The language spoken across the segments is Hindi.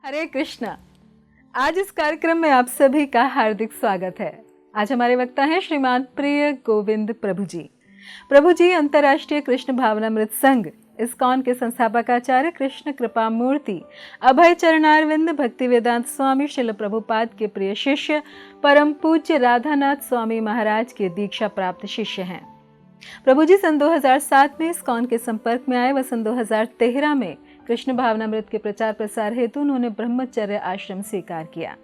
हरे कृष्णा। आज इस कार्यक्रम में आप सभी का हार्दिक स्वागत है। आज हमारे वक्ता हैं श्रीमान प्रिय गोविंद प्रभु जी। प्रभु जी अंतर्राष्ट्रीय कृष्ण भावनामृत संघ इस्कॉन के संस्थापक आचार्य कृष्ण कृपा मूर्ति अभय चरणारविंद भक्ति वेदांत स्वामी श्रील प्रभुपाद के प्रिय शिष्य परम पूज्य राधानाथ स्वामी महाराज के दीक्षा प्राप्त शिष्य हैं। प्रभु जी सन 2007 में इस्कॉन के संपर्क में आए व सन 2013 में कृष्ण भावनामृत के प्रचार प्रसार हेतु उन्होंने ब्रह्मचर्य आश्रम स्वीकार किया।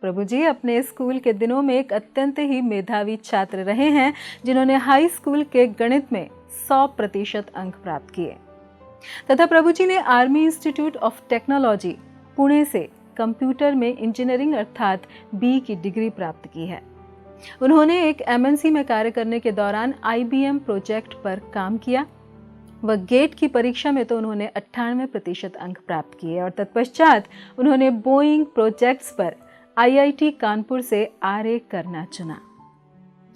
प्रभु जी अपने स्कूल के दिनों में एक अत्यंत ही मेधावी छात्र रहे हैं, जिन्होंने हाई स्कूल के गणित में 100% अंक प्राप्त किए तथा प्रभु जी ने army institute of technology Pune से कंप्यूटर में इंजीनियरिंग अर्थात बी की डिग्री प्राप्त की है। उन्होंने एक एमएनसी में कार्य करने के दौरान IBM प्रोजेक्ट पर काम किया व गेट की परीक्षा में तो उन्होंने 98% अंक प्राप्त किए और तत्पश्चात उन्होंने बोइंग प्रोजेक्ट्स पर IIT कानपुर से RA करना चुना।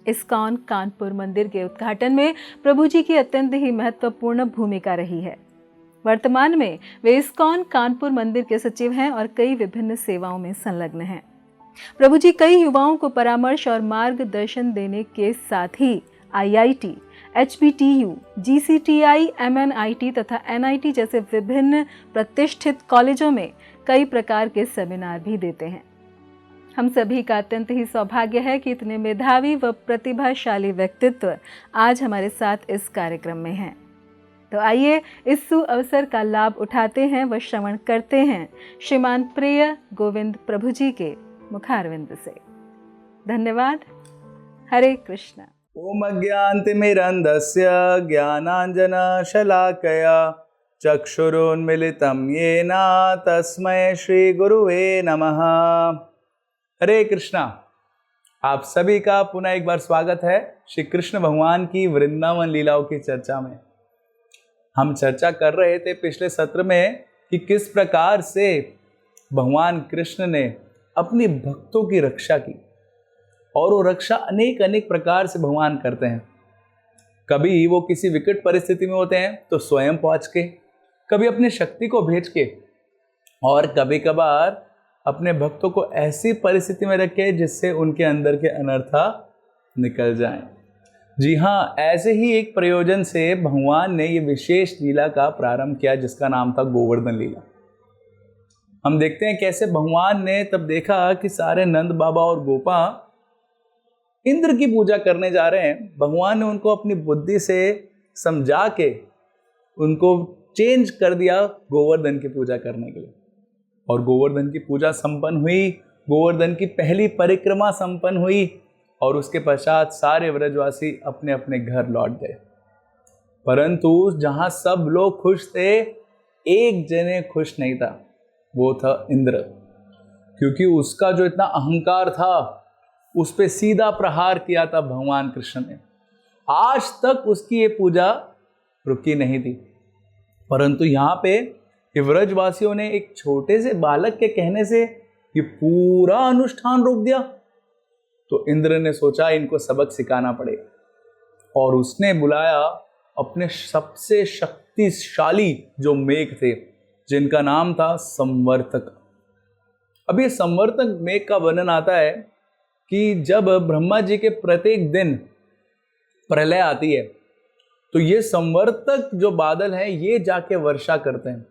इस्कॉन कानपुर मंदिर के उद्घाटन में प्रभु जी की अत्यंत ही महत्वपूर्ण भूमिका रही है। वर्तमान में वे इस्कॉन कानपुर मंदिर के सचिव हैं और कई विभिन्न सेवाओं में संलग्न हैं। प्रभु जी कई युवाओं को परामर्श और मार्गदर्शन देने के साथ ही IIT, HBTU, GCTI, MNIT तथा NIT जैसे विभिन्न प्रतिष्ठित कॉलेजों में कई प्रकार के सेमिनार भी देते हैं। हम सभी का अत्यंत ही सौभाग्य है कि इतने मेधावी व प्रतिभाशाली व्यक्तित्व आज हमारे साथ इस कार्यक्रम में हैं। तो आइए इस सुअवसर का लाभ उठाते हैं व श्रवण करते हैं श्रीमान प्रिय गोविंद प्रभु जी के मुखारविंद से। धन्यवाद। हरे कृष्णा। ओम अज्ञानतिमिरन्धस्य ज्ञानाञ्जनशलाकया चक्षुरुन्मिलितं येन तस्मै श्रीगुरुवे नमः। हरे कृष्णा। आप सभी का पुनः एक बार स्वागत है श्री कृष्ण भगवान की वृंदावन लीलाओं की चर्चा में। हम चर्चा कर रहे थे पिछले सत्र में कि किस प्रकार से भगवान कृष्ण ने अपनी भक्तों की रक्षा की और वो रक्षा अनेक अनेक प्रकार से भगवान करते हैं। कभी वो किसी विकट परिस्थिति में होते हैं तो स्वयं पहुंच के, कभी अपनी शक्ति को भेज के, और कभी कभार अपने भक्तों को ऐसी परिस्थिति में रखे जिससे उनके अंदर के अनर्था निकल जाएं। जी हाँ, ऐसे ही एक प्रयोजन से भगवान ने ये विशेष लीला का प्रारंभ किया जिसका नाम था गोवर्धन लीला। हम देखते हैं कैसे भगवान ने तब देखा कि सारे नंद बाबा और गोपा इंद्र की पूजा करने जा रहे हैं। भगवान ने उनको अपनी बुद्धि से समझा के उनको चेंज कर दिया गोवर्धन की पूजा करने के लिए, और गोवर्धन की पूजा संपन्न हुई। गोवर्धन की पहली परिक्रमा संपन्न हुई और उसके पश्चात सारे व्रजवासी अपने अपने घर लौट गए। परंतु जहां सब लोग खुश थे, एक जने खुश नहीं था, वो था इंद्र। क्योंकि उसका जो इतना अहंकार था उस पे सीधा प्रहार किया था भगवान कृष्ण ने। आज तक उसकी ये पूजा रुकी नहीं थी, परंतु यहाँ पे ये व्रजवासियों ने एक छोटे से बालक के कहने से ये पूरा अनुष्ठान रोक दिया। तो इंद्र ने सोचा इनको सबक सिखाना पड़ेगा और उसने बुलाया अपने सबसे शक्तिशाली जो मेघ थे, जिनका नाम था संवर्तक। अब ये संवर्तक मेघ का वर्णन आता है कि जब ब्रह्मा जी के प्रत्येक दिन प्रलय आती है तो ये संवर्तक जो बादल हैं ये जाके वर्षा करते हैं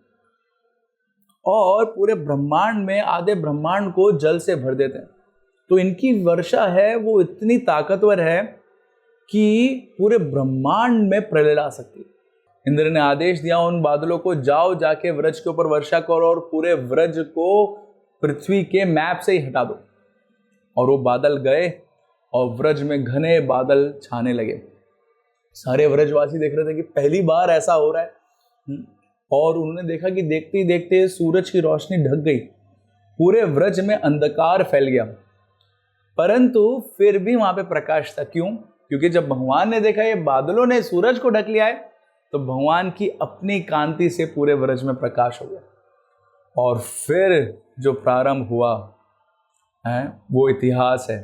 और पूरे ब्रह्मांड में आधे ब्रह्मांड को जल से भर देते हैं। तो इनकी वर्षा है वो इतनी ताकतवर है कि पूरे ब्रह्मांड में प्रलय ला सकती है। इंद्र ने आदेश दिया उन बादलों को, जाओ जाके व्रज के ऊपर वर्षा करो और पूरे व्रज को पृथ्वी के मैप से ही हटा दो। और वो बादल गए और व्रज में घने बादल छाने लगे। सारे व्रजवासी देख रहे थे कि पहली बार ऐसा हो रहा है। और उन्होंने देखा कि देखते ही देखते सूरज की रोशनी ढक गई, पूरे व्रज में अंधकार फैल गया, परंतु फिर भी वहां पे प्रकाश था। क्यों? क्योंकि जब भगवान ने देखा ये बादलों ने सूरज को ढक लिया है, तो भगवान की अपनी कांति से पूरे व्रज में प्रकाश हो गया। और फिर जो प्रारंभ हुआ है वो इतिहास है।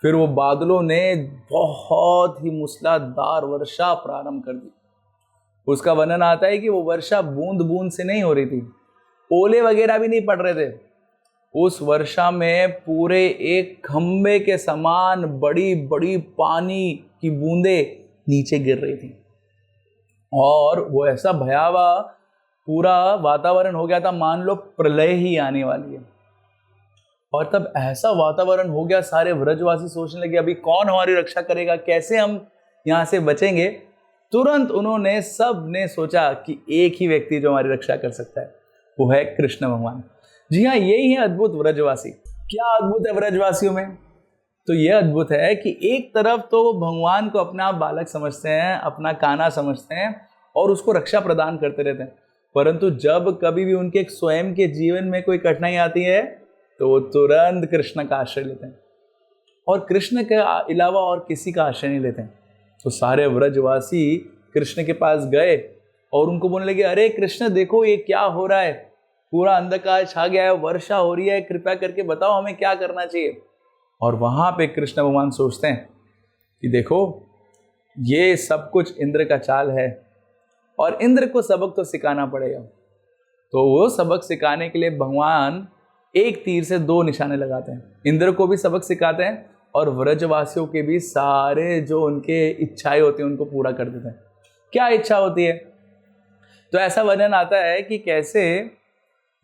फिर वो बादलों ने बहुत ही मूसलाधार वर्षा प्रारंभ कर दी। उसका वर्णन आता है कि वो वर्षा बूंद बूंद से नहीं हो रही थी, ओले वगैरह भी नहीं पड़ रहे थे। उस वर्षा में पूरे एक खंबे के समान बड़ी बड़ी पानी की बूंदें नीचे गिर रही थी, और वो ऐसा भयावह पूरा वातावरण हो गया था, मान लो प्रलय ही आने वाली है। और तब ऐसा वातावरण हो गया, सारे व्रजवासी सोचने लगे अभी कौन हमारी रक्षा करेगा, कैसे हम यहाँ से बचेंगे। तुरंत उन्होंने सब ने सोचा कि एक ही व्यक्ति जो हमारी रक्षा कर सकता है वो है कृष्ण भगवान। जी हाँ, यही है अद्भुत व्रजवासी। क्या अद्भुत है व्रजवासियों में? तो यह अद्भुत है कि एक तरफ तो वो भगवान को अपना बालक समझते हैं, अपना कान्हा समझते हैं और उसको रक्षा प्रदान करते रहते हैं, परंतु जब कभी भी उनके स्वयं के जीवन में कोई कठिनाई आती है तो वो तुरंत कृष्ण का आश्रय लेते हैं, और कृष्ण के अलावा और किसी का आश्रय नहीं लेते हैं। तो सारे व्रजवासी कृष्ण के पास गए और उनको बोलने लगे, अरे कृष्ण देखो ये क्या हो रहा है, पूरा अंधकार छा गया है, वर्षा हो रही है, कृपया करके बताओ हमें क्या करना चाहिए। और वहां पे कृष्ण भगवान सोचते हैं कि देखो ये सब कुछ इंद्र का चाल है, और इंद्र को सबक तो सिखाना पड़ेगा। तो वो सबक सिखाने के लिए भगवान एक तीर से दो निशाने लगाते हैं, इंद्र को भी सबक सिखाते हैं और व्रजवासियों के भी सारे जो उनके इच्छाएं होती हैं उनको पूरा कर देते हैं। क्या इच्छा होती है? तो ऐसा वर्णन आता है कि कैसे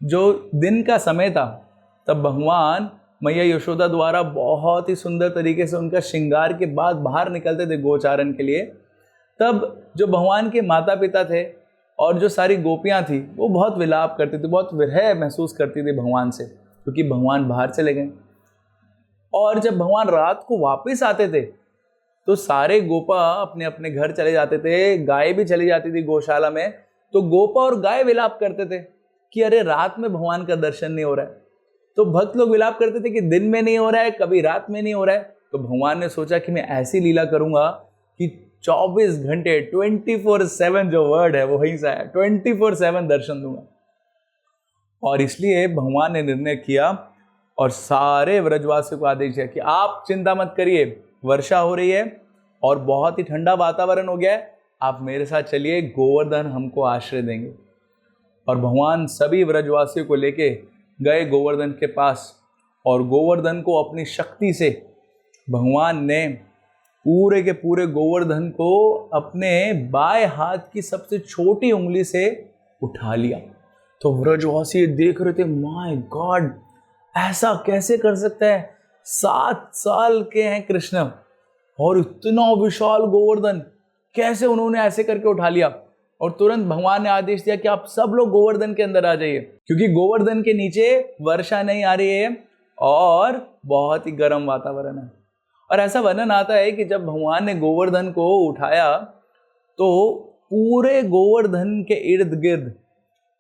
जो दिन का समय था तब भगवान मैया यशोदा द्वारा बहुत ही सुंदर तरीके से उनका श्रृंगार के बाद बाहर निकलते थे गोचारण के लिए। तब जो भगवान के माता पिता थे और जो सारी गोपियां थी वो बहुत विलाप करती थी, बहुत विरह महसूस करती थी भगवान से, क्योंकि भगवान बाहर चले गए। और जब भगवान रात को वापस आते थे तो सारे गोपा अपने अपने घर चले जाते थे, गाय भी चली जाती थी गौशाला में। तो गोपा और गाय विलाप करते थे कि अरे रात में भगवान का दर्शन नहीं हो रहा है। तो भक्त लोग विलाप करते थे कि दिन में नहीं हो रहा है, कभी रात में नहीं हो रहा है। तो भगवान ने सोचा कि मैं ऐसी लीला करूंगा कि 24 घंटे 24/7 जो वर्ड है वो वहीं से आया, 24/7 दर्शन दूंगा। और इसलिए भगवान ने निर्णय किया और सारे व्रजवासियों को आदेश दिया कि आप चिंता मत करिए, वर्षा हो रही है और बहुत ही ठंडा वातावरण हो गया है, आप मेरे साथ चलिए, गोवर्धन हमको आश्रय देंगे। और भगवान सभी व्रजवासियों को लेके गए गोवर्धन के पास, और गोवर्धन को अपनी शक्ति से भगवान ने पूरे के पूरे गोवर्धन को अपने बाएं हाथ की सबसे छोटी उंगली से उठा लिया। तो व्रजवासी देख रहे थे, माय गॉड ऐसा कैसे कर सकता है, 7 साल के हैं कृष्ण और इतना विशाल गोवर्धन, कैसे उन्होंने ऐसे करके उठा लिया। और तुरंत भगवान ने आदेश दिया कि आप सब लोग गोवर्धन के अंदर आ जाइए, क्योंकि गोवर्धन के नीचे वर्षा नहीं आ रही है और बहुत ही गर्म वातावरण है। और ऐसा वर्णन आता है कि जब भगवान ने गोवर्धन को उठाया तो पूरे गोवर्धन के इर्द गिर्द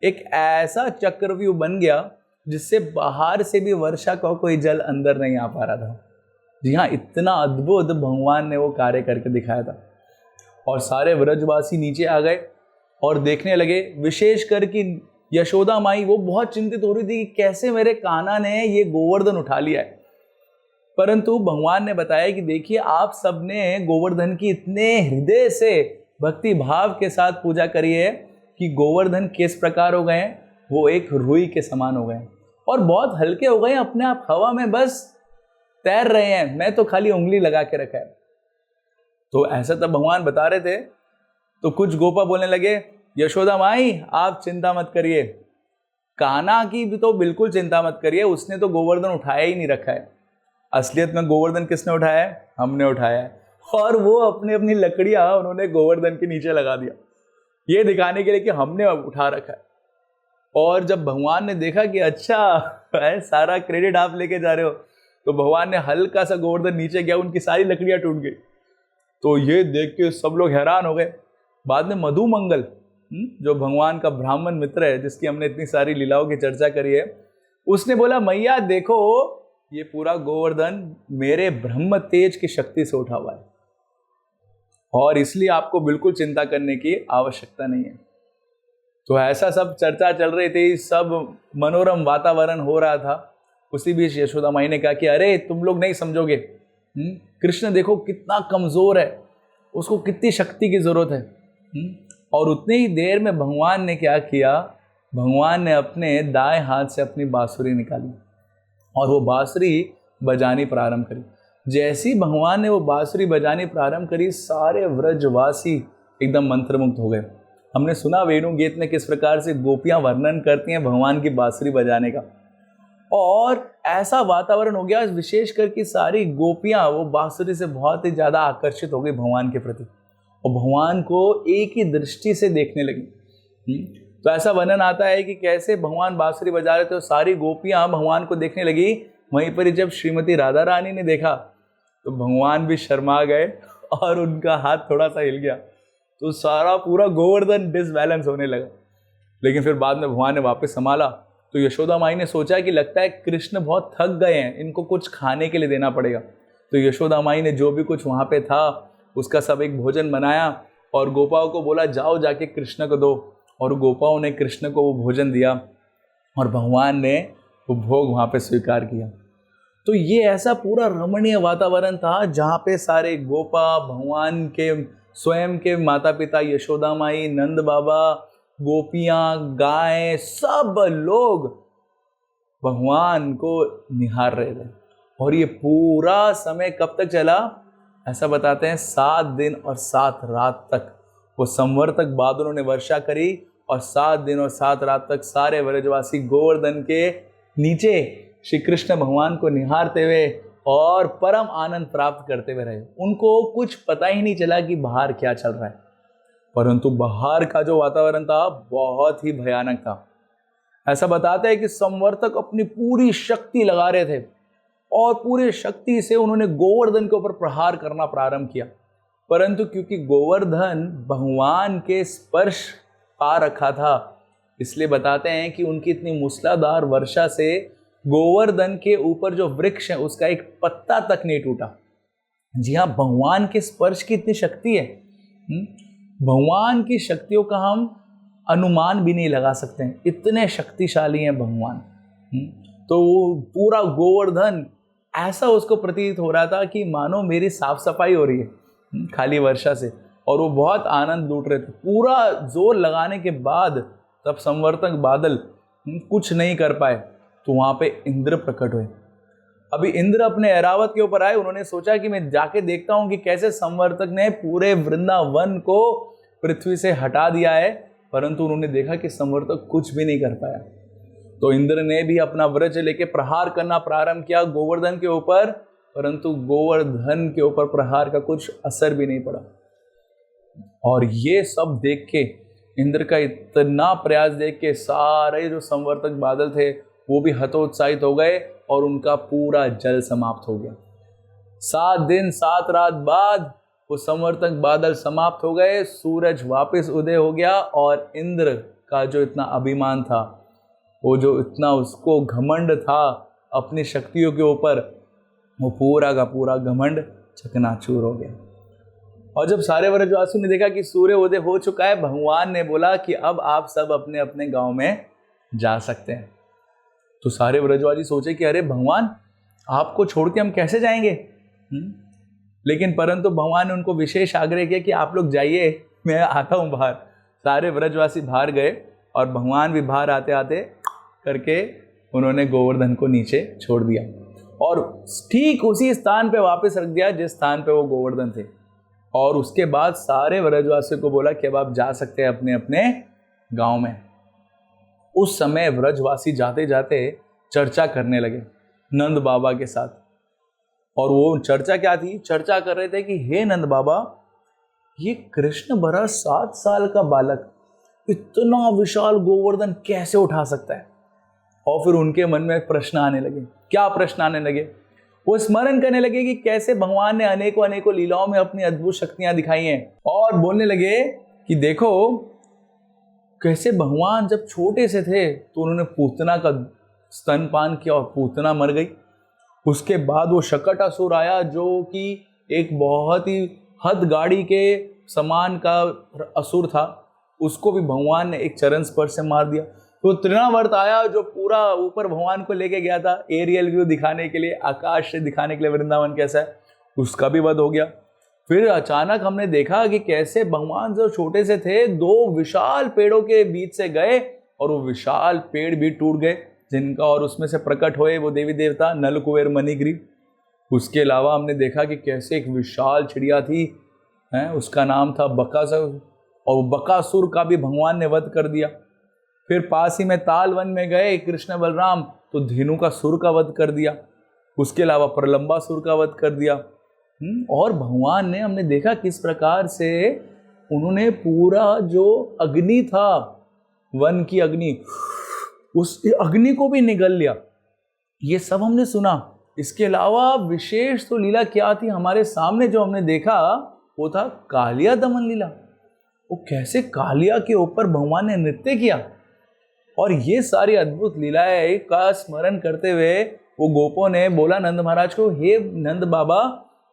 एक ऐसा चक्रव्यूह बन गया जिससे बाहर से भी वर्षा का कोई जल अंदर नहीं आ पा रहा था। जी हाँ, इतना अद्भुत भगवान ने वो कार्य करके दिखाया था। और सारे व्रजवासी नीचे आ गए और देखने लगे, विशेषकर कि यशोदा माई वो बहुत चिंतित हो रही थी कि कैसे मेरे कान्हा ने ये गोवर्धन उठा लिया है। परंतु भगवान ने बताया कि देखिए, आप सबने गोवर्धन की इतने हृदय से भक्ति भाव के साथ पूजा करी है कि गोवर्धन किस प्रकार हो गए हैं, वो एक रुई के समान हो गए हैं और बहुत हल्के हो गए हैं, अपने आप हवा में बस तैर रहे हैं, मैं तो खाली उंगली लगा के रखा है। तो ऐसा तब भगवान बता रहे थे तो कुछ गोपा बोलने लगे, यशोदा माई आप चिंता मत करिए, कान्हा की भी तो बिल्कुल चिंता मत करिए, उसने तो गोवर्धन उठाया ही नहीं रखा है। असलियत में गोवर्धन किसने उठाया है? हमने उठाया है। और वो अपनी अपनी लकड़ियां उन्होंने गोवर्धन के नीचे लगा दिया, ये दिखाने के लिए कि हमने उठा रखा है। और जब भगवान ने देखा कि अच्छा है, सारा क्रेडिट आप लेके जा रहे हो, तो भगवान ने हल्का सा गोवर्धन नीचे गया, उनकी सारी लकड़ियां टूट गई। तो ये देख के सब लोग हैरान हो गए। बाद में जो भगवान का ब्राह्मण मित्र है, जिसकी हमने इतनी सारी लीलाओं की चर्चा करी है, उसने बोला मैया देखो ये पूरा गोवर्धन मेरे ब्रह्म तेज की शक्ति से उठा हुआ है और इसलिए आपको बिल्कुल चिंता करने की आवश्यकता नहीं है। तो ऐसा सब चर्चा चल रही थी, सब मनोरम वातावरण हो रहा था। उसी बीच यशोदा माई ने कहा कि अरे तुम लोग नहीं समझोगे, कृष्ण देखो कितना कमजोर है, उसको कितनी शक्ति की जरूरत है। और उतनी ही देर में भगवान ने क्या किया, भगवान ने अपने दाएं हाथ से अपनी बांसुरी निकाली और वो बांसुरी बजानी प्रारंभ करी। जैसी भगवान ने वो बांसुरी बजानी प्रारंभ करी, सारे व्रजवासी एकदम मंत्रमुग्ध हो गए। हमने सुना वेणु गीत में किस प्रकार से गोपियां वर्णन करती हैं भगवान की बांसुरी बजाने का, और ऐसा वातावरण हो गया विशेष करके सारी गोपियां वो बांसुरी से बहुत ही ज़्यादा आकर्षित हो गई भगवान के प्रति और भगवान को एक ही दृष्टि से देखने लगी। तो ऐसा वर्णन आता है कि कैसे भगवान बांसुरी बजा रहे थे, सारी गोपियां भगवान को देखने लगी। वहीं पर जब श्रीमती राधा रानी ने देखा तो भगवान भी शर्मा गए और उनका हाथ थोड़ा सा हिल गया, तो सारा पूरा गोवर्धन डिसबैलेंस होने लगा। लेकिन फिर बाद में भगवान ने वापस संभाला। तो यशोदा माई ने सोचा कि लगता है कृष्ण बहुत थक गए हैं, इनको कुछ खाने के लिए देना पड़ेगा। तो यशोदा माई ने जो भी कुछ वहाँ पे था उसका सब एक भोजन बनाया और गोपाओं को बोला जाओ जाके कृष्ण को दो, और गोपाओं ने कृष्ण को वो भोजन दिया और भगवान ने वो भोग वहाँ पे स्वीकार किया। तो ये ऐसा पूरा रमणीय वातावरण था जहाँ पे सारे गोपा, भगवान के स्वयं के माता पिता यशोदा माई, नंद बाबा, गोपियाँ, गायें, सब लोग भगवान को निहार रहे थे। और ये पूरा समय कब तक चला, ऐसा बताते हैं 7 दिन और 7 रात तक वो संवर्तक बादलों ने वर्षा करी और 7 दिन और 7 रात तक सारे व्रजवासी गोवर्धन के नीचे श्री कृष्ण भगवान को निहारते हुए और परम आनंद प्राप्त करते हुए रहे। उनको कुछ पता ही नहीं चला कि बाहर क्या चल रहा है, परंतु बाहर का जो वातावरण था बहुत ही भयानक था। ऐसा बताते हैं कि संवर्तक अपनी पूरी शक्ति लगा रहे थे और पूरी शक्ति से उन्होंने गोवर्धन के ऊपर प्रहार करना प्रारंभ किया, परंतु क्योंकि गोवर्धन भगवान के स्पर्श पा रखा था, इसलिए बताते हैं कि उनकी इतनी मूसलाधार वर्षा से गोवर्धन के ऊपर जो वृक्ष है उसका एक पत्ता तक नहीं टूटा। जी हाँ, भगवान के स्पर्श की इतनी शक्ति है, भगवान की शक्तियों का हम अनुमान भी नहीं लगा सकते हैं, इतने शक्तिशाली हैं भगवान। तो पूरा गोवर्धन ऐसा उसको प्रतीत हो रहा था कि मानो मेरी साफ सफाई हो रही है खाली वर्षा से, और वो बहुत आनंद लूट रहे थे। पूरा जोर लगाने के बाद तब संवर्तक बादल कुछ नहीं कर पाए, तो वहाँ पे इंद्र प्रकट हुए। अभी इंद्र अपने ऐरावत के ऊपर आए, उन्होंने सोचा कि मैं जाके देखता हूँ कि कैसे संवर्तक ने पूरे वृंदावन को पृथ्वी से हटा दिया है, परंतु उन्होंने देखा कि संवर्तक कुछ भी नहीं कर पाया। तो इंद्र ने भी अपना वज्र लेके प्रहार करना प्रारंभ किया गोवर्धन के ऊपर, परंतु गोवर्धन के ऊपर प्रहार का कुछ असर भी नहीं पड़ा। और ये सब देख के, इंद्र का इतना प्रयास देख के सारे जो संवर्तक बादल थे वो भी हतोत्साहित हो गए और उनका पूरा जल समाप्त हो गया। 7 दिन 7 रात बाद वो संवर्तक बादल समाप्त हो गए, सूरज वापस उदय हो गया और इंद्र का जो इतना अभिमान था, वो जो इतना उसको घमंड था अपनी शक्तियों के ऊपर, वो पूरा का पूरा घमंड चकनाचूर हो गया। और जब सारे व्रजवासियों ने देखा कि सूर्य उदय हो चुका है, भगवान ने बोला कि अब आप सब अपने अपने गांव में जा सकते हैं। तो सारे व्रजवासी सोचे कि अरे भगवान, आपको छोड़ के हम कैसे जाएंगे। लेकिन परंतु भगवान ने उनको विशेष आग्रह किया कि आप लोग जाइए, मैं आता हूँ बाहर। सारे व्रजवासी बाहर गए और भगवान भी बाहर आते आते करके उन्होंने गोवर्धन को नीचे छोड़ दिया और ठीक उसी स्थान पे वापस रख दिया जिस स्थान पे वो गोवर्धन थे। और उसके बाद सारे व्रजवासियों को बोला कि अब आप जा सकते हैं अपने अपने गांव में। उस समय व्रजवासी जाते जाते चर्चा करने लगे नंद बाबा के साथ। और वो चर्चा क्या थी? चर्चा कर रहे थे कि हे नंद बाबा, ये कृष्ण भरा 7 साल का बालक इतना विशाल गोवर्धन कैसे उठा सकता है? और फिर उनके मन में प्रश्न आने लगे। क्या प्रश्न आने लगे? वो स्मरण करने लगे कि कैसे भगवान ने अनेकों अनेकों लीलाओं में अपनी अद्भुत शक्तियां दिखाई हैं, और बोलने लगे कि देखो, कैसे भगवान जब छोटे से थे तो उन्होंने पूतना का स्तनपान किया और पूतना मर गई। उसके बाद वो शकटासुर आया जो कि एक बहुत ही हद गाड़ी के समान का असुर था, उसको भी भगवान ने एक चरण स्पर्श से मार दिया। तो तृणावर्त आया जो पूरा ऊपर भगवान को लेके गया था एरियल व्यू दिखाने के लिए, आकाश से दिखाने के लिए वृंदावन कैसा है, उसका भी वध हो गया। फिर अचानक हमने देखा कि कैसे भगवान जो छोटे से थे 2 विशाल पेड़ों के बीच से गए और वो विशाल पेड़ भी टूट गए, जिनका और उसमें से प्रकट हुए वो देवी देवता नल कुबेर मणिग्रीव। उसके अलावा हमने देखा कि कैसे एक विशाल चिड़िया थी, उसका नाम था बकासुर, और बकासुर का भी भगवान ने वध कर दिया। फिर पास ही में ताल वन में गए कृष्ण बलराम, तो धेनु का सुर का वध कर दिया। उसके अलावा प्रलंबासुर का वध कर दिया। और भगवान ने, हमने देखा किस प्रकार से उन्होंने पूरा जो अग्नि था, वन की अग्नि, उस अग्नि को भी निगल लिया। ये सब हमने सुना। इसके अलावा विशेष तो लीला क्या थी हमारे सामने जो हमने देखा, वो था कालिया दमन लीला। वो कैसे कालिया के ऊपर भगवान ने नृत्य किया। और ये सारी अद्भुत लीलाएं का स्मरण करते हुए वो गोपों ने बोला नंद महाराज को, हे नंद बाबा,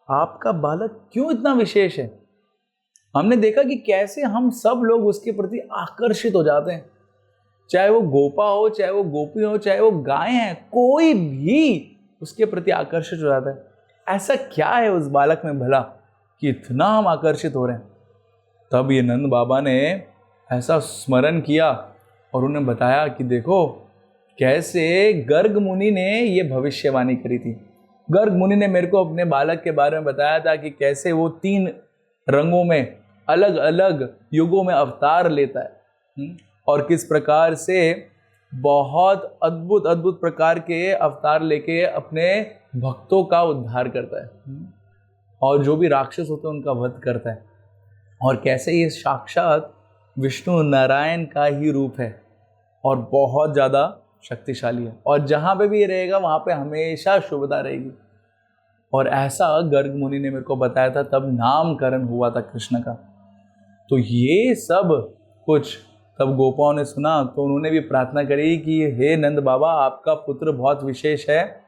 आपका बालक क्यों इतना विशेष है। हमने देखा कि कैसे हम सब लोग उसके प्रति आकर्षित हो जाते हैं, चाहे वो गोपा हो, चाहे वो गोपी हो, चाहे वो गाय हैं, कोई भी उसके प्रति आकर्षित हो जाता है। ऐसा क्या है उस बालक में भला कि इतना हम आकर्षित हो रहे हैं। तब ये नंद बाबा ने ऐसा स्मरण किया और उन्हें बताया कि देखो कैसे गर्ग मुनि ने ये भविष्यवाणी करी थी। गर्ग मुनि ने मेरे को अपने बालक के बारे में बताया था कि कैसे वो 3 रंगों में अलग अलग युगों में अवतार लेता है और किस प्रकार से बहुत अद्भुत अद्भुत प्रकार के अवतार लेके अपने भक्तों का उद्धार करता है और जो भी राक्षस होते हैं उनका वध करता है। और कैसे ये साक्षात विष्णु नारायण का ही रूप है और बहुत ज़्यादा शक्तिशाली है, और जहाँ पे भी ये रहेगा वहाँ पे हमेशा शुभता रहेगी। और ऐसा गर्ग मुनि ने मेरे को बताया था, तब नामकरण हुआ था कृष्ण का। तो ये सब कुछ तब गोपाओं ने सुना तो उन्होंने भी प्रार्थना करी कि हे नंद बाबा, आपका पुत्र बहुत विशेष है,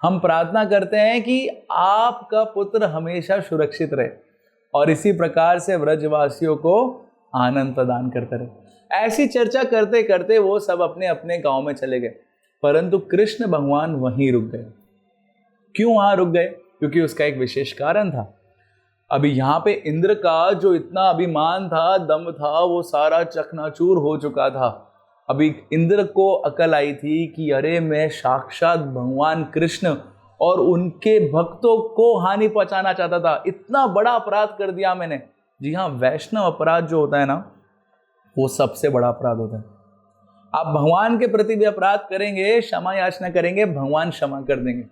हम प्रार्थना करते हैं कि आपका पुत्र हमेशा सुरक्षित रहे और इसी प्रकार से व्रजवासियों को आनंद प्रदान करते रहे। ऐसी चर्चा करते करते वो सब अपने अपने गांव में चले गए, परंतु कृष्ण भगवान वहीं रुक गए। क्यों वहां रुक गए? क्योंकि उसका एक विशेष कारण था। अभी यहाँ पे इंद्र का जो इतना अभिमान था, दम था, वो सारा चकनाचूर हो चुका था। अभी इंद्र को अकल आई थी कि अरे मैं साक्षात भगवान कृष्ण और उनके भक्तों को हानि पहुंचाना चाहता था, इतना बड़ा अपराध कर दिया मैंने। जी हाँ, वैष्णव अपराध जो होता है ना, वो सबसे बड़ा अपराध होता है। आप भगवान के प्रति भी अपराध करेंगे, क्षमा याचना करेंगे, भगवान क्षमा कर देंगे,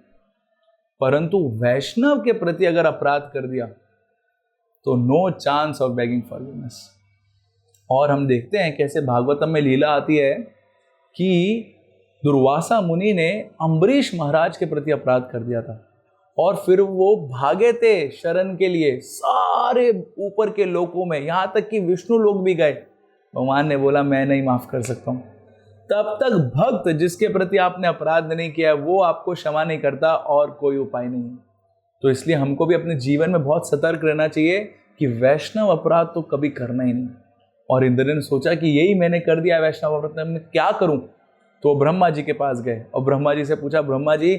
परंतु वैष्णव के प्रति अगर अपराध कर दिया तो no chance of begging forgiveness. और हम देखते हैं कैसे भागवतम में लीला आती है कि दुर्वासा मुनि ने अम्बरीश महाराज के प्रति अपराध कर दिया था और फिर वो भागे थे शरण के लिए सारे ऊपर के लोकों में, यहाँ तक कि विष्णु लोग भी गए। भगवान ने बोला मैं नहीं माफ कर सकता हूँ। तब तक भक्त जिसके प्रति आपने अपराध नहीं किया वो आपको क्षमा नहीं करता और कोई उपाय नहीं है। तो इसलिए हमको भी अपने जीवन में बहुत सतर्क रहना चाहिए कि वैष्णव अपराध तो कभी करना ही नहीं। और इंद्र ने सोचा कि यही मैंने कर दिया वैष्णव अपराध, मैं क्या करूं? तो ब्रह्मा जी के पास गए और ब्रह्मा जी से पूछा, ब्रह्मा जी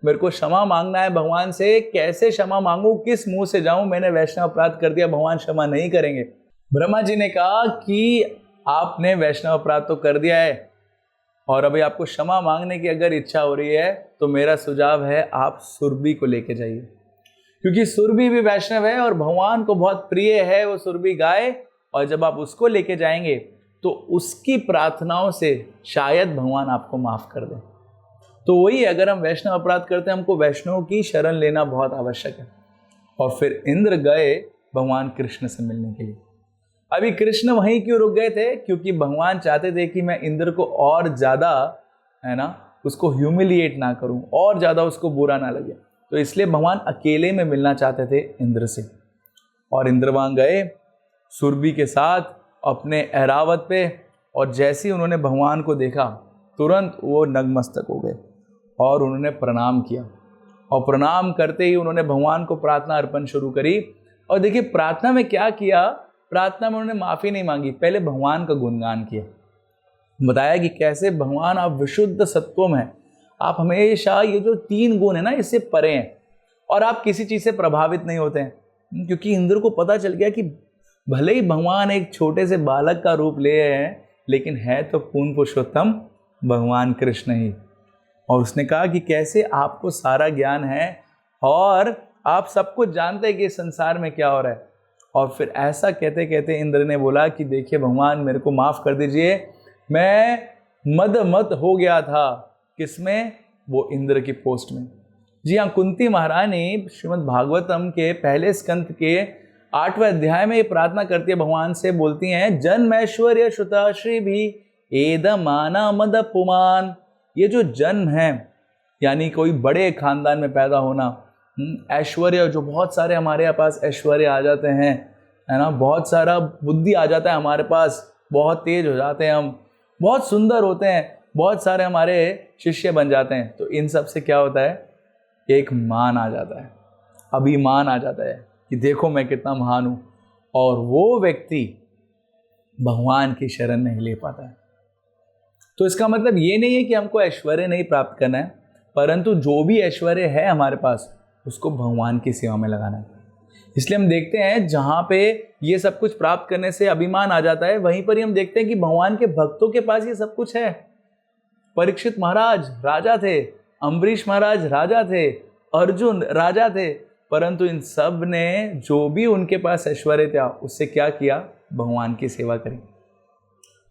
मेरे को क्षमा मांगना है भगवान से, कैसे क्षमा मांगू, किस मुंह से जाऊं? मैंने वैष्णव अपराध कर दिया, भगवान क्षमा नहीं करेंगे। ब्रह्मा जी ने कहा कि आपने वैष्णव अपराध तो कर दिया है और अभी आपको क्षमा मांगने की अगर इच्छा हो रही है तो मेरा सुझाव है आप सुरभि को लेके जाइए, क्योंकि सुरभि भी वैष्णव है और भगवान को बहुत प्रिय है वो सुरभि गाय। और जब आप उसको लेके जाएंगे तो उसकी प्रार्थनाओं से शायद भगवान आपको माफ कर दे। तो वही, अगर हम वैष्णव अपराध करते हैं हमको वैष्णव की शरण लेना बहुत आवश्यक है। और फिर इंद्र गए भगवान कृष्ण से मिलने के लिए। अभी कृष्ण वहीं क्यों रुक गए थे? क्योंकि भगवान चाहते थे कि मैं इंद्र को और ज्यादा, है ना, उसको ह्यूमिलिएट ना करूं और ज्यादा उसको बुरा ना लगे, तो इसलिए भगवान अकेले में मिलना चाहते थे इंद्र से। और इंद्र वहां गए सुरभि के साथ अपने ऐरावत पे और जैसे ही उन्होंने भगवान को देखा तुरंत वो नतमस्तक हो गए और उन्होंने प्रणाम किया। और प्रणाम करते ही उन्होंने भगवान को प्रार्थना अर्पण शुरू करी। और देखिए प्रार्थना में क्या किया, प्रार्थना में उन्होंने माफ़ी नहीं मांगी, पहले भगवान का गुणगान किया। बताया कि कैसे भगवान आप विशुद्ध सत्वम हैं, आप हमेशा ये जो 3 गुण है ना इससे परे हैं और आप किसी चीज़ से प्रभावित नहीं होते हैं। क्योंकि इंद्र को पता चल गया कि भले ही भगवान एक छोटे से बालक का रूप ले हैं लेकिन है तो पूर्ण पुरुषोत्तम भगवान कृष्ण ही। और उसने कहा कि कैसे आपको सारा ज्ञान है और आप सब कुछ जानते हैं कि संसार में क्या हो रहा है। और फिर ऐसा कहते कहते इंद्र ने बोला कि देखिए भगवान मेरे को माफ़ कर दीजिए, मैं मद हो गया था। किसमें? वो इंद्र की पोस्ट में। जी हाँ, कुंती महारानी श्रीमद् भागवतम के पहले स्कंद के 8वें अध्याय में ये प्रार्थना करती है, भगवान से बोलती हैं, जन्म ऐश्वर्य श्रुता श्री भी एदमाना मद पुमान। ये जो जन्म है यानी कोई बड़े खानदान में पैदा होना, ऐश्वर्य, जो बहुत सारे हमारे पास ऐश्वर्य आ जाते हैं, है ना, बहुत सारा बुद्धि आ जाता है हमारे पास, बहुत तेज हो जाते हैं हम, बहुत सुंदर होते हैं, बहुत सारे हमारे शिष्य बन जाते हैं। तो इन सब से क्या होता है, एक मान आ जाता है, अभिमान आ जाता है कि देखो मैं कितना महान हूँ। और वो व्यक्ति भगवान की शरण नहीं ले पाता है। तो इसका मतलब ये नहीं है कि हमको ऐश्वर्य नहीं प्राप्त करना है, परंतु जो भी ऐश्वर्य है हमारे पास उसको भगवान की सेवा में लगाना है। इसलिए हम देखते हैं जहाँ पे ये सब कुछ प्राप्त करने से अभिमान आ जाता है, वहीं पर ही हम देखते हैं कि भगवान के भक्तों के पास ये सब कुछ है। परीक्षित महाराज राजा थे, अम्बरीश महाराज राजा थे, अर्जुन राजा थे, परंतु इन सब ने जो भी उनके पास ऐश्वर्य था उससे क्या किया, भगवान की सेवा करी।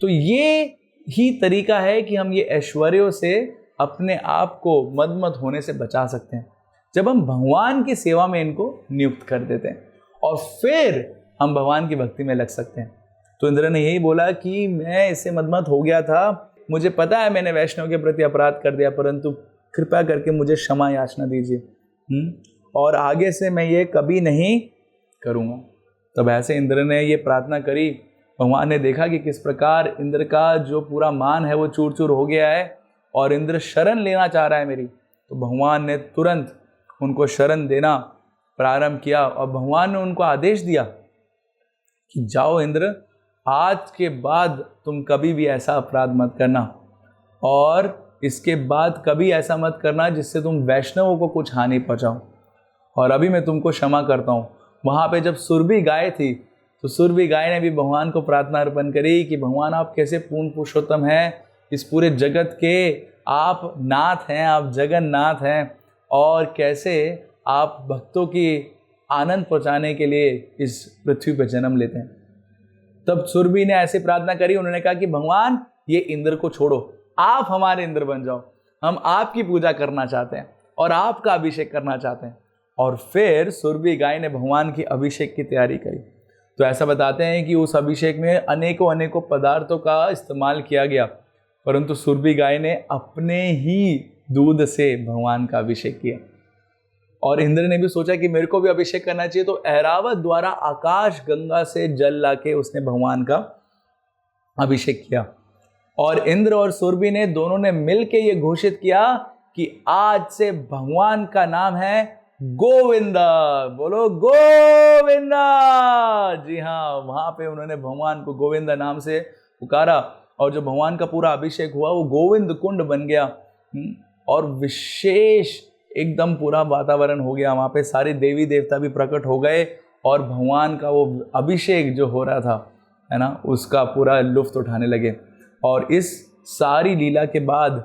तो ये ही तरीका है कि हम ये ऐश्वर्यों से अपने आप को मद होने से बचा सकते हैं, जब हम भगवान की सेवा में इनको नियुक्त कर देते हैं और फिर हम भगवान की भक्ति में लग सकते हैं। तो इंद्र ने यही बोला कि मैं इससे मदमत हो गया था, मुझे पता है मैंने वैष्णव के प्रति अपराध कर दिया, परंतु कृपया करके मुझे क्षमा याचना दीजिए और आगे से मैं ये कभी नहीं करूँगा। तब ऐसे इंद्र ने ये प्रार्थना करी। भगवान ने देखा कि किस प्रकार इंद्र का जो पूरा मान है वो चूर चूर हो गया है और इंद्र शरण लेना चाह रहा है मेरी। तो भगवान ने तुरंत उनको शरण देना प्रारंभ किया और भगवान ने उनको आदेश दिया कि जाओ इंद्र, आज के बाद तुम कभी भी ऐसा अपराध मत करना और इसके बाद कभी ऐसा मत करना जिससे तुम वैष्णवों को कुछ हानि पहुंचाओ, और अभी मैं तुमको क्षमा करता हूँ। वहाँ पे जब सुरभि गाय थी तो सुरभि गाय ने भी भगवान को प्रार्थना अर्पण करी कि भगवान आप कैसे पूर्ण पुरुषोत्तम हैं, इस पूरे जगत के आप नाथ हैं, आप जगन्नाथ हैं, और कैसे आप भक्तों की आनंद पहुँचाने के लिए इस पृथ्वी पर जन्म लेते हैं। तब सुरभि ने ऐसे प्रार्थना करी, उन्होंने कहा कि भगवान ये इंद्र को छोड़ो, आप हमारे इंद्र बन जाओ, हम आपकी पूजा करना चाहते हैं और आपका अभिषेक करना चाहते हैं। और फिर सुरभि गाय ने भगवान की अभिषेक की तैयारी करी। तो ऐसा बताते हैं कि उस अभिषेक में अनेकों पदार्थों का इस्तेमाल किया गया, परंतु सुरभि गाय ने अपने ही दूध से भगवान का अभिषेक किया। और इंद्र ने भी सोचा कि मेरे को भी अभिषेक करना चाहिए, तो ऐरावत द्वारा आकाश गंगा से जल लाके उसने भगवान का अभिषेक किया। और इंद्र और सुरभि ने दोनों ने मिलकर ये घोषित किया कि आज से भगवान का नाम है गोविंदा। बोलो गोविंदा। जी हाँ, वहां पे उन्होंने भगवान को गोविंदा नाम से पुकारा और जो भगवान का पूरा अभिषेक हुआ वो गोविंद कुंड बन गया और विशेष एकदम पूरा वातावरण हो गया। वहाँ पे सारे देवी देवता भी प्रकट हो गए और भगवान का वो अभिषेक जो हो रहा था, है ना, उसका पूरा लुत्फ उठाने लगे। और इस सारी लीला के बाद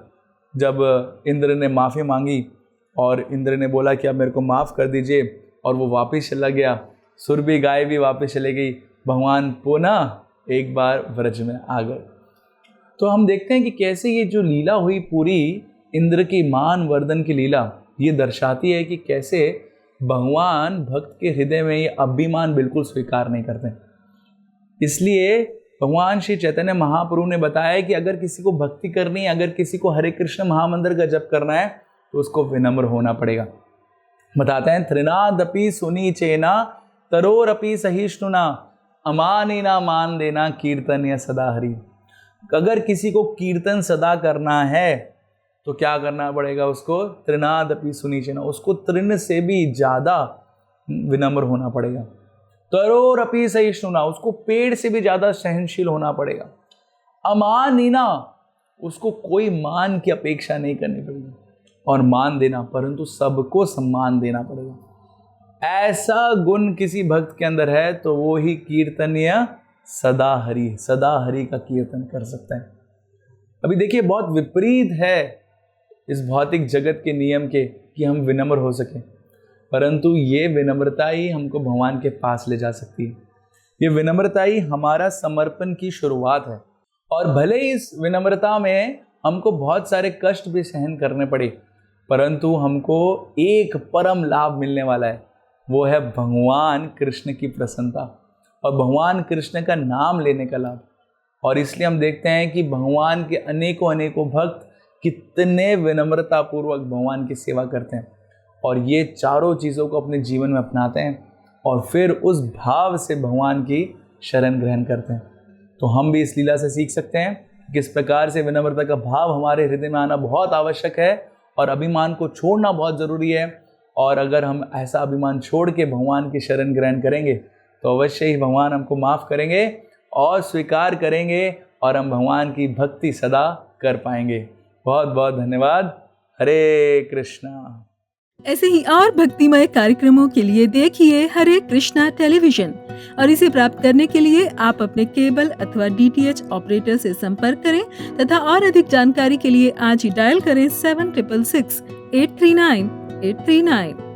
जब इंद्र ने माफ़ी मांगी और इंद्र ने बोला कि अब मेरे को माफ़ कर दीजिए, और वो वापस चला गया, सुरभि गाय भी वापस चली गई, भगवान पुनः एक बार व्रज में आ गए। तो हम देखते हैं कि कैसे ये जो लीला हुई पूरी इंद्र की मान वर्धन की लीला, ये दर्शाती है कि कैसे भगवान भक्त के हृदय में ये अभिमान बिल्कुल स्वीकार नहीं करते। इसलिए भगवान श्री चैतन्य महाप्रभु ने बताया कि अगर किसी को भक्ति करनी है, अगर किसी को हरे कृष्ण महामंत्र का जप करना है तो उसको विनम्र होना पड़ेगा। बताते हैं, त्रिनादपि सुनी चेना तरोरपि सहिष्णुना अमानिना मान देना कीर्तन्य सदा हरि। अगर किसी को कीर्तन सदा करना है तो क्या करना पड़ेगा उसको? तृणादपि सुनीचना, उसको तृण से भी ज्यादा विनम्र होना पड़ेगा। तरोरपि सहिष्णुना, उसको पेड़ से भी ज्यादा सहनशील होना पड़ेगा। अमानिना, उसको कोई मान की अपेक्षा नहीं करनी पड़ेगी और मान देना, परंतु सबको सम्मान देना पड़ेगा। ऐसा गुण किसी भक्त के अंदर है तो वो ही कीर्तनीय सदा हरि का कीर्तन कर सकता है। अभी देखिए बहुत विपरीत है इस भौतिक जगत के नियम के कि हम विनम्र हो सकें, परंतु ये विनम्रता ही हमको भगवान के पास ले जा सकती है। ये विनम्रता ही हमारा समर्पण की शुरुआत है। और भले ही इस विनम्रता में हमको बहुत सारे कष्ट भी सहन करने पड़े, परंतु हमको एक परम लाभ मिलने वाला है, वो है भगवान कृष्ण की प्रसन्नता और भगवान कृष्ण का नाम लेने का लाभ। और इसलिए हम देखते हैं कि भगवान के अनेकों भक्त कितने विनम्रता पूर्वक भगवान की सेवा करते हैं और ये चारों चीज़ों को अपने जीवन में अपनाते हैं और फिर उस भाव से भगवान की शरण ग्रहण करते हैं। तो हम भी इस लीला से सीख सकते हैं कि किस प्रकार से विनम्रता का भाव हमारे हृदय में आना बहुत आवश्यक है और अभिमान को छोड़ना बहुत ज़रूरी है। और अगर हम ऐसा अभिमान छोड़ के भगवान की शरण ग्रहण करेंगे तो अवश्य ही भगवान हमको माफ़ करेंगे और स्वीकार करेंगे और हम भगवान की भक्ति सदा कर पाएंगे। बहुत बहुत धन्यवाद। हरे कृष्णा। ऐसे ही और भक्तिमय कार्यक्रमों के लिए देखिए हरे कृष्णा टेलीविजन और इसे प्राप्त करने के लिए आप अपने केबल अथवा DTH ऑपरेटर से संपर्क करें तथा और अधिक जानकारी के लिए आज ही डायल करें 7666 839 839।